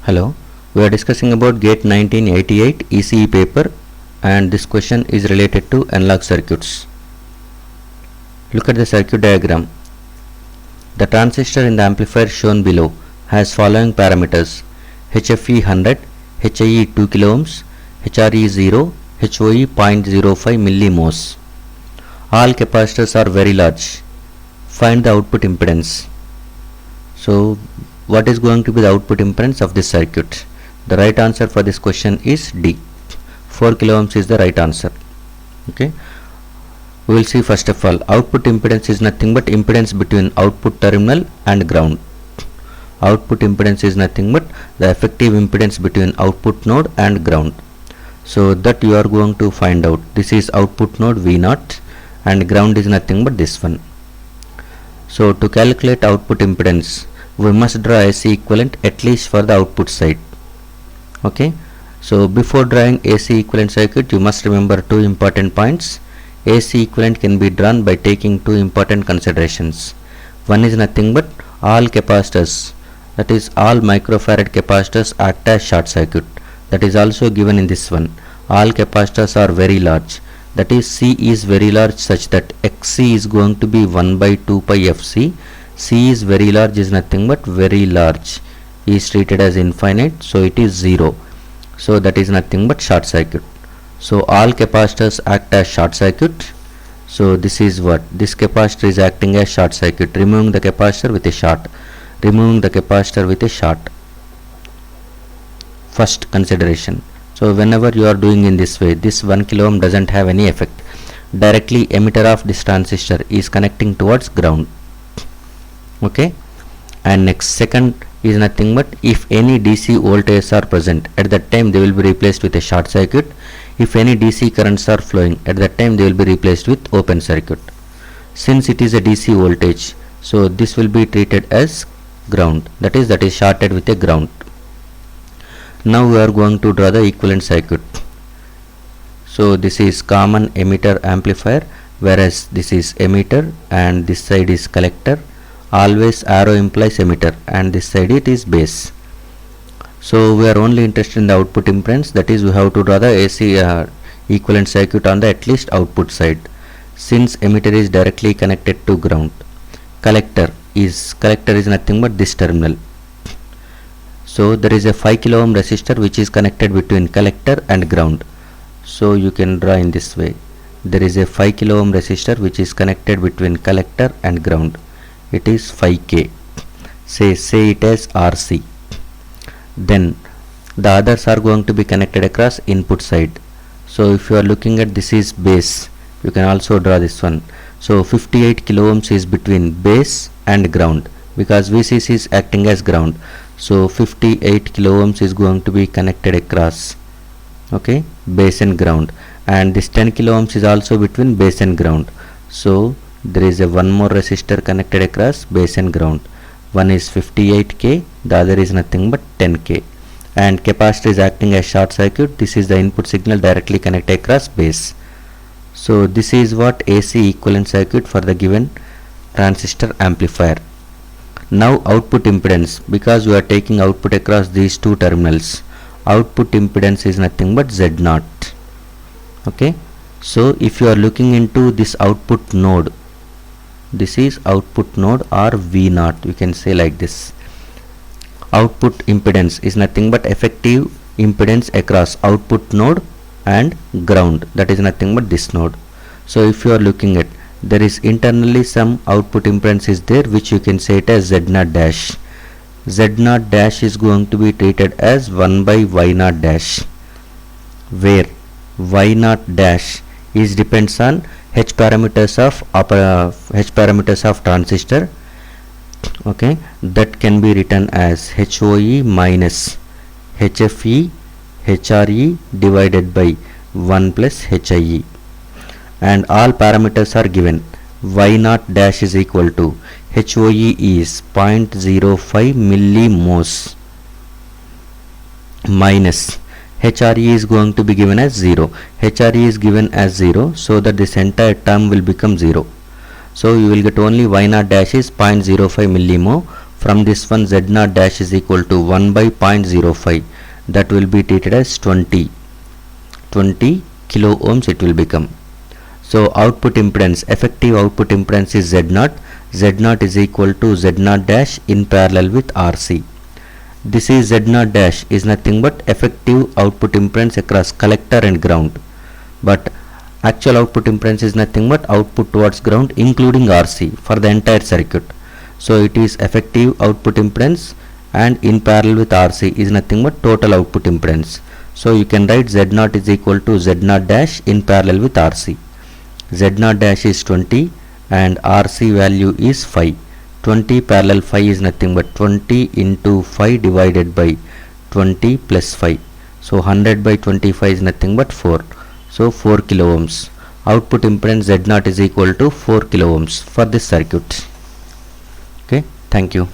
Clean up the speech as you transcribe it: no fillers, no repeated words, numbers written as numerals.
Hello, we are discussing about GATE 1988 ECE paper, and this question is related to analog circuits. Look at the circuit diagram. The transistor in the amplifier shown below has following parameters: HFE 100, HIE 2 kilo ohms, HRE 0, HOE 0.05 millimos. All capacitors are very large. Find the output impedance. So what is going to be the output impedance of this circuit? The right answer for this question is D. 4 kilo ohms is the right answer. Okay, we will see first of all output impedance is nothing but impedance between output terminal and ground. Output impedance is nothing but the effective impedance between output node and ground. So that you are going to find out. This is output node V0 and ground is nothing but this one. So to calculate output impedance, we must draw AC equivalent at least for the output side. Okay, so before drawing AC equivalent circuit, you must remember two important points. AC equivalent can be drawn by taking two important considerations. One is nothing but all capacitors, that is all microfarad capacitors act as short circuit. That is also given in this one. All capacitors are very large, that is C is very large such that XC is going to be 1 by 2 pi FC. C is very large is nothing but very large is treated as infinite, so it is 0. So that is nothing but short circuit. So all capacitors act as short circuit. So this is what this capacitor is acting as short circuit, removing the capacitor with a short, removing the capacitor with a short. First consideration. So whenever you are doing in this way, this 1 kilo ohm doesn't have any effect. Directly emitter of this transistor is connecting towards ground. Okay, and next second is nothing but if any DC voltages are present, at that time they will be replaced with a short circuit. If any DC currents are flowing, at that time they will be replaced with open circuit. Since it is a DC voltage, so this will be treated as ground, that is shorted with a ground. Now we are going to draw the equivalent circuit. So this is common emitter amplifier, whereas this is emitter and this side is collector. Always arrow implies emitter and this side it is base. So we are only interested in the output impedance, that is we have to draw the AC equivalent circuit on the at least output side. Since emitter is directly connected to ground, collector is nothing but this terminal. So there is a 5 kilo ohm resistor which is connected between collector and ground. So you can draw in this way. There is a 5 kilo ohm resistor which is connected between collector and ground. It is 5K. Say it as RC. Then the others are going to be connected across input side. So if you are looking at this is base, you can also draw this one. So 58 kilo ohms is between base and ground because VCC is acting as ground. So 58 kilo ohms is going to be connected across, okay, base and ground, and this 10 kilo ohms is also between base and ground. So there is a one more resistor connected across base and ground. One is 58K, the other is nothing but 10K, and capacitor is acting as short circuit. This is the input signal directly connected across base. So this is what AC equivalent circuit for the given transistor amplifier. Now output impedance, because we are taking output across these two terminals, output impedance is nothing but Z0. Okay, so if you are looking into this output node, this is output node or V0, you can say like this. Output impedance is nothing but effective impedance across output node and ground, that is nothing but this node. So if you are looking at, there is internally some output impedance is there which you can say it as Z0 dash. Z0 dash is going to be treated as 1 by Y0 dash, where Y0 dash is depends on H parameters of transistor. Okay, that can be written as HOE minus HFE HRE divided by 1 plus HIE, and all parameters are given. Y0 dash is equal to HOE is 0.05 millimos minus HRE is going to be given as 0. HRE is given as 0, so that this entire term will become 0. So you will get only Y0 dash is 0.05 millimo From this one, Z naught dash is equal to 1 by 0.05, that will be treated as 20 kilo ohms it will become. So output impedance, effective output impedance is Z naught. Z naught is equal to Z naught dash in parallel with RC. This is Z naught dash is nothing but effective output impedance across collector and ground, but actual output impedance is nothing but output towards ground including RC for the entire circuit. So it is effective output impedance, and in parallel with RC is nothing but total output impedance. So you can write Z naught is equal to Z naught dash in parallel with RC. Z naught dash is 20 and RC value is 5. 20 parallel 5 is nothing but 20 into 5 divided by 20 plus 5. So 100 by 25 is nothing but 4. So 4 kilo ohms. Output impedance Z naught is equal to 4 kilo ohms for this circuit. Okay, thank you.